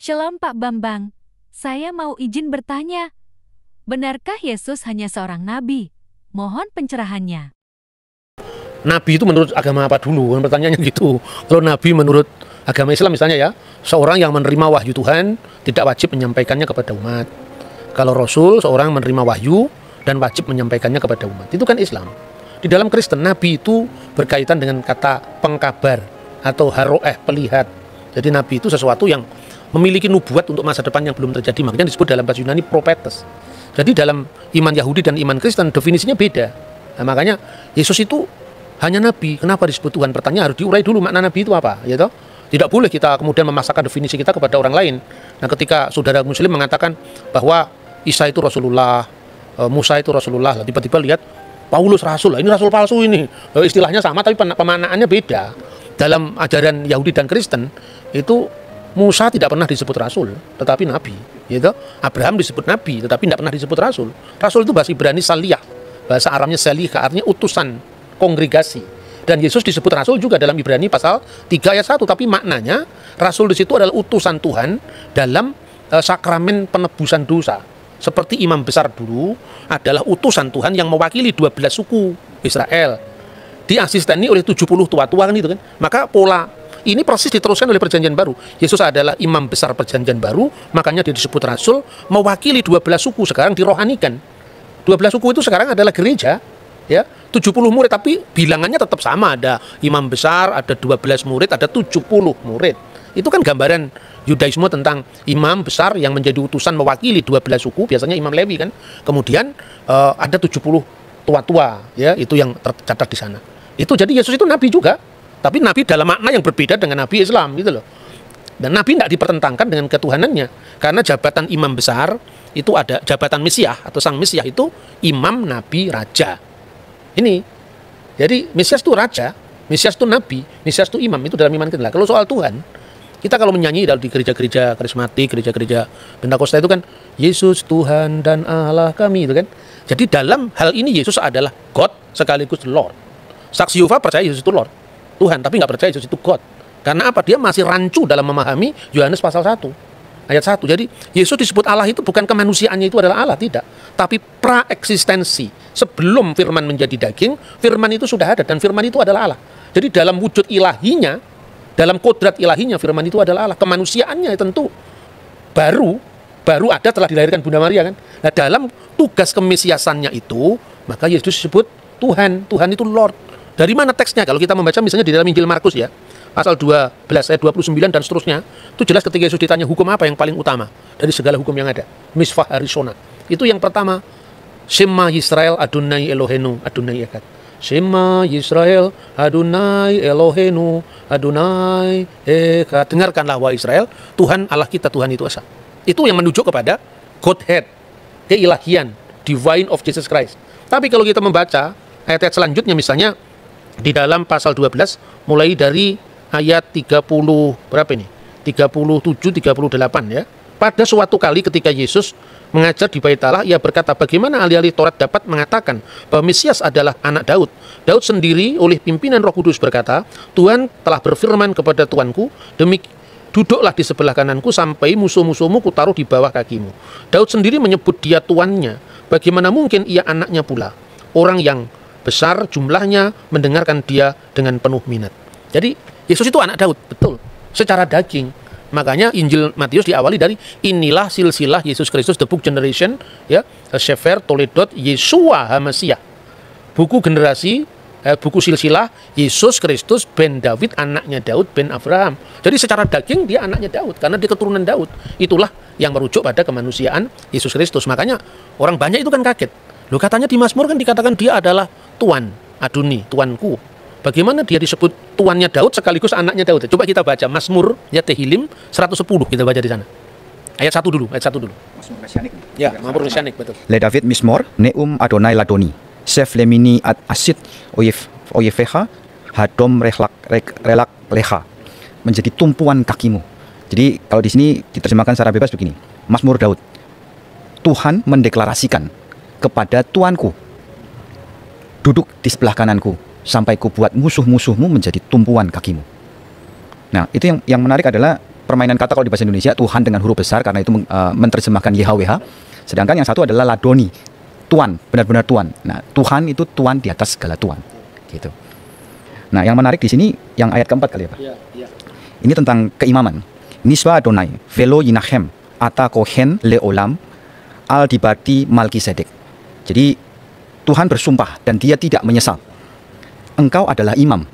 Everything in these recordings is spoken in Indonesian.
Shalom Pak Bambang, saya mau izin bertanya. Benarkah Yesus hanya seorang nabi? Mohon pencerahannya. Nabi itu menurut agama apa dulu? Pertanyaannya gitu. Kalau nabi menurut agama Islam misalnya ya, seorang yang menerima wahyu Tuhan tidak wajib menyampaikannya kepada umat. Kalau Rasul, seorang menerima wahyu dan wajib menyampaikannya kepada umat. Itu kan Islam. Di dalam Kristen, nabi itu berkaitan dengan kata pengkabar atau haroeh, pelihat. Jadi nabi itu sesuatu yang memiliki nubuat untuk masa depan yang belum terjadi. Makanya disebut dalam bahasa Yunani prophetes. Jadi dalam iman Yahudi dan iman Kristen definisinya beda. Nah, makanya Yesus itu hanya nabi. Kenapa disebut Tuhan? Pertanyaan harus diurai dulu makna nabi itu apa, ya toh? Tidak boleh kita kemudian memaksakan definisi kita kepada orang lain. Nah, ketika saudara muslim mengatakan bahwa Isa itu Rasulullah, Musa itu Rasulullah, tiba-tiba lihat Paulus Rasul, ini Rasul palsu ini. Istilahnya sama tapi pemaknaannya beda. Dalam ajaran Yahudi dan Kristen itu Musa tidak pernah disebut Rasul, tetapi Nabi. Gitu. Abraham disebut Nabi, tetapi tidak pernah disebut Rasul. Rasul itu bahasa Ibrani saliyah, bahasa Aramnya salih, artinya utusan, kongregasi. Dan Yesus disebut Rasul juga dalam Ibrani pasal 3 ayat 1, tapi maknanya Rasul di situ adalah utusan Tuhan dalam sakramen penebusan dosa. Seperti imam besar dulu adalah utusan Tuhan yang mewakili 12 suku Israel. Diasisteni oleh 70 tua-tua kan itu kan. Maka pola ini persis diteruskan oleh perjanjian baru. Yesus adalah imam besar perjanjian baru, makanya dia disebut Rasul, mewakili 12 suku, sekarang dirohanikan. 12 suku itu sekarang adalah gereja, ya, 70 murid, tapi bilangannya tetap sama, ada imam besar, ada 12 murid, ada 70 murid. Itu kan gambaran Yudaisme tentang imam besar yang menjadi utusan mewakili 12 suku, biasanya imam Lewi kan. Kemudian ada 70 tua-tua, ya, itu yang tercatat di sana. Itu jadi Yesus itu nabi juga. Tapi nabi dalam makna yang berbeda dengan nabi Islam gitu loh. Dan nabi tidak dipertentangkan dengan ketuhanannya. Karena jabatan imam besar itu ada jabatan Mesias atau sang Mesias itu imam, nabi, raja. Ini. Jadi Mesias itu raja, Mesias itu nabi, Mesias itu imam, itu dalam iman kita. Kalau soal Tuhan, kita kalau menyanyi di gereja-gereja karismatik, gereja-gereja Pentakosta itu kan Yesus Tuhan dan Allah kami itu kan. Jadi dalam hal ini Yesus adalah God sekaligus Lord. Saksi Yehova percaya Yesus itu Lord, Tuhan, tapi nggak percaya Yesus itu God. Karena apa? Dia masih rancu dalam memahami Yohanes pasal 1 ayat 1. Jadi Yesus disebut Allah itu bukan kemanusiaannya itu adalah Allah, tidak, tapi praeksistensi. Sebelum firman menjadi daging, firman itu sudah ada dan firman itu adalah Allah. Jadi dalam wujud ilahinya, dalam kodrat ilahinya, firman itu adalah Allah. Kemanusiaannya tentu baru ada setelah dilahirkan Bunda Maria kan. Nah, dalam tugas kemesiasannya itu, maka Yesus disebut Tuhan. Tuhan itu Lord. Dari mana teksnya? Kalau kita membaca misalnya di dalam Injil Markus ya, pasal 12 ayat 29 dan seterusnya, itu jelas ketika Yesus ditanya hukum apa yang paling utama dari segala hukum yang ada. Misvah Harishona. Itu yang pertama, Shema Yisrael Adonai Elohenu Adonai Echad. Shema Yisrael Adonai Elohenu Adonai Echad. Dengarkanlah wahai Israel, Tuhan Allah kita, Tuhan itu esa. Itu yang menunjuk kepada Godhead, keilahian, divine of Jesus Christ. Tapi kalau kita membaca ayat-ayat selanjutnya misalnya di dalam pasal 12 mulai dari ayat 30 berapa ini? 37 38 ya. Pada suatu kali ketika Yesus mengajar di Bait Allah, ia berkata, bagaimana ahli-ahli Taurat dapat mengatakan bahwa Mesias adalah anak Daud? Daud sendiri oleh pimpinan Roh Kudus berkata, Tuhan telah berfirman kepada Tuanku, duduklah di sebelah kananku sampai musuh-musuhmu kutaruh di bawah kakimu. Daud sendiri menyebut dia tuannya. Bagaimana mungkin ia anaknya pula? Orang yang besar jumlahnya mendengarkan dia dengan penuh minat. Jadi Yesus itu anak Daud, betul, secara daging. Makanya Injil Matius diawali dari inilah silsilah Yesus Kristus, the book generation, ya, Sefer Toledot Yesua HaMasiah. Buku generasi, buku silsilah Yesus Kristus ben David, anaknya Daud ben Abraham. Jadi secara daging dia anaknya Daud karena dia keturunan Daud. Itulah yang merujuk pada kemanusiaan Yesus Kristus. Makanya orang banyak itu kan kaget. Loh, katanya di Mazmur kan dikatakan dia adalah Tuan, Adoni, Tuanku. Bagaimana dia disebut tuannya Daud sekaligus anaknya Daud? Coba kita baca Mazmur ya Tehillim 110, kita baca di sana. Ayat 1 dulu, ayat 1 dulu. Mazmur Mesianik. Ya, Mazmur Mesianik, betul. Le David Mismor, Neum Adonai Ladoni, Sef Lemini Ad Asid Oyefeha, Hadom Relak Leha, menjadi tumpuan kakimu. Jadi kalau di sini diterjemahkan secara bebas begini, Mazmur Daud, Tuhan mendeklarasikan kepada Tuanku, duduk di sebelah kananku sampai ku buat musuh-musuhmu menjadi tumpuan kakimu. Nah, itu yang menarik adalah permainan kata kalau di bahasa Indonesia Tuhan dengan huruf besar karena itu menerjemahkan YHWH. Sedangkan yang satu adalah Ladoni, Tuan, benar-benar Tuan. Nah, Tuhan itu Tuan di atas segala Tuan. Gitu. Nah, yang menarik di sini yang ayat keempat kali ya, Pak. Ini tentang keimaman. Niswa Adonai, Velo Yinahem, Ata Kohen Leolam, Al Dibati Malkisedek. Jadi Tuhan bersumpah dan dia tidak menyesal. Engkau adalah imam.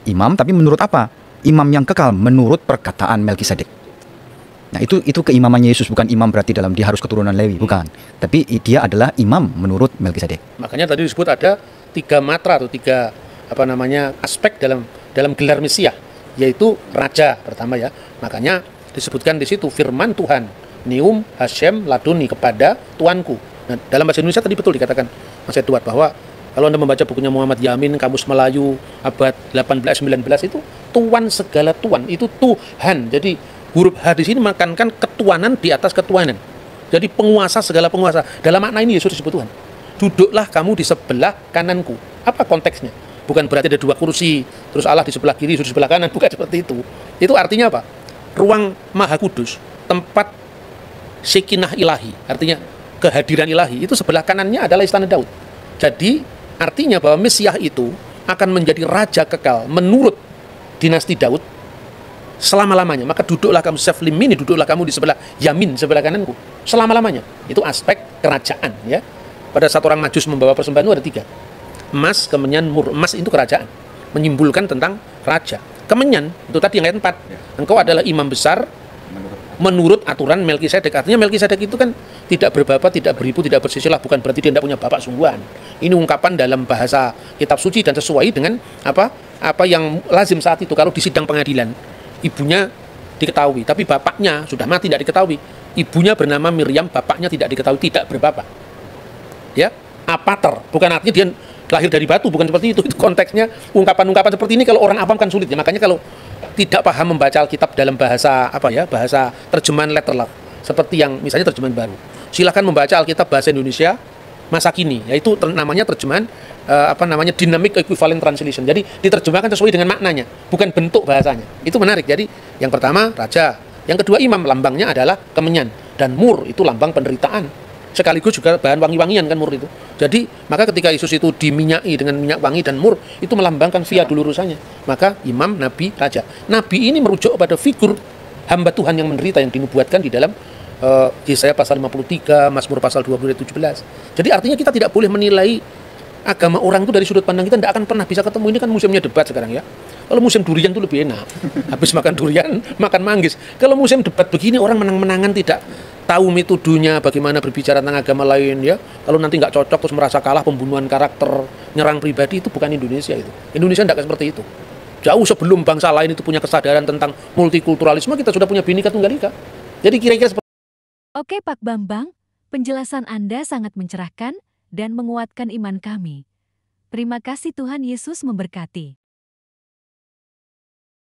Imam tapi menurut apa? Imam yang kekal menurut perkataan Melkisedek. Nah, itu keimamannya Yesus, bukan imam berarti dalam dia harus keturunan Lewi, bukan. Tapi dia adalah imam menurut Melkisedek. Makanya tadi disebut ada 3 matra atau 3 aspek dalam gelar Mesias, yaitu raja pertama ya. Makanya disebutkan di situ firman Tuhan, Neum Hashem Ladoni, kepada Tuanku. Nah, dalam bahasa Indonesia tadi betul dikatakan Mas Edward bahwa kalau Anda membaca bukunya Muhammad Yamin, Kamus Melayu abad 18-19 itu Tuan segala Tuan, itu Tuhan. Jadi huruf H di sini menekankan ketuanan di atas ketuanan. Jadi penguasa segala penguasa. Dalam makna ini Yesus disebut Tuhan. Duduklah kamu di sebelah kananku. Apa konteksnya? Bukan berarti ada 2 kursi, terus Allah di sebelah kiri, Yesus di sebelah kanan. Bukan seperti itu. Itu artinya apa? Ruang Maha Kudus, tempat Sekinah ilahi, artinya kehadiran ilahi, itu sebelah kanannya adalah istana Daud. Jadi artinya bahwa Mesias itu akan menjadi raja kekal menurut dinasti Daud selama-lamanya. Maka duduklah kamu Seflimini, duduklah kamu di sebelah Yamin, sebelah kananku, selama-lamanya. Itu aspek kerajaan ya. Pada saat orang Majus membawa persembahan itu ada 3. Emas, kemenyan, mur. Emas itu kerajaan, menyimbolkan tentang raja. Kemenyan itu tadi yang ayat 4. Engkau adalah imam besar menurut aturan Melkisedek. Artinya Melkisedek itu kan tidak berbapak, tidak beribu, tidak bersisilah. Bukan berarti dia tidak punya bapak sungguhan. Ini ungkapan dalam bahasa kitab suci dan sesuai dengan apa yang lazim saat itu. Kalau di sidang pengadilan, ibunya diketahui, tapi bapaknya sudah mati, tidak diketahui. Ibunya bernama Miriam, bapaknya tidak diketahui, tidak berbapak. Ya, apater. Bukan artinya dia lahir dari batu, bukan seperti itu. Itu konteksnya ungkapan-ungkapan seperti ini kalau orang awam kan sulit ya. Makanya kalau tidak paham membaca Alkitab dalam bahasa bahasa terjemahan letterlock, seperti yang misalnya terjemahan baru, silakan membaca Alkitab bahasa Indonesia masa kini, yaitu namanya terjemahan dynamic equivalent translation. Jadi diterjemahkan sesuai dengan maknanya, bukan bentuk bahasanya. Itu menarik. Jadi yang pertama raja, yang kedua imam, lambangnya adalah kemenyan, dan mur itu lambang penderitaan. Sekaligus juga bahan wangi-wangian kan mur itu. Jadi maka ketika Yesus itu diminyaki dengan minyak wangi dan mur, itu melambangkan via dulurusannya. Maka imam, nabi, raja. Nabi ini merujuk pada figur hamba Tuhan yang menderita yang dinubuatkan di dalam Yesaya pasal 53, Mazmur pasal 20 ayat 17. Jadi artinya kita tidak boleh menilai agama orang itu dari sudut pandang kita, tidak akan pernah bisa ketemu. Ini kan musimnya debat sekarang ya. Kalau musim durian itu lebih enak. Habis makan durian, makan manggis. Kalau musim debat begini, orang menang-menangan, tidak tahu metodenya bagaimana berbicara tentang agama lain ya. Kalau nanti nggak cocok terus merasa kalah, pembunuhan karakter, nyerang pribadi, itu bukan Indonesia itu. Indonesia tidak seperti itu. Jauh sebelum bangsa lain itu punya kesadaran tentang multikulturalisme, kita sudah punya Bhinneka Tunggal Ika. Jadi kira-kira seperti Oke Pak Bambang, penjelasan Anda sangat mencerahkan dan menguatkan iman kami. Terima kasih, Tuhan Yesus memberkati.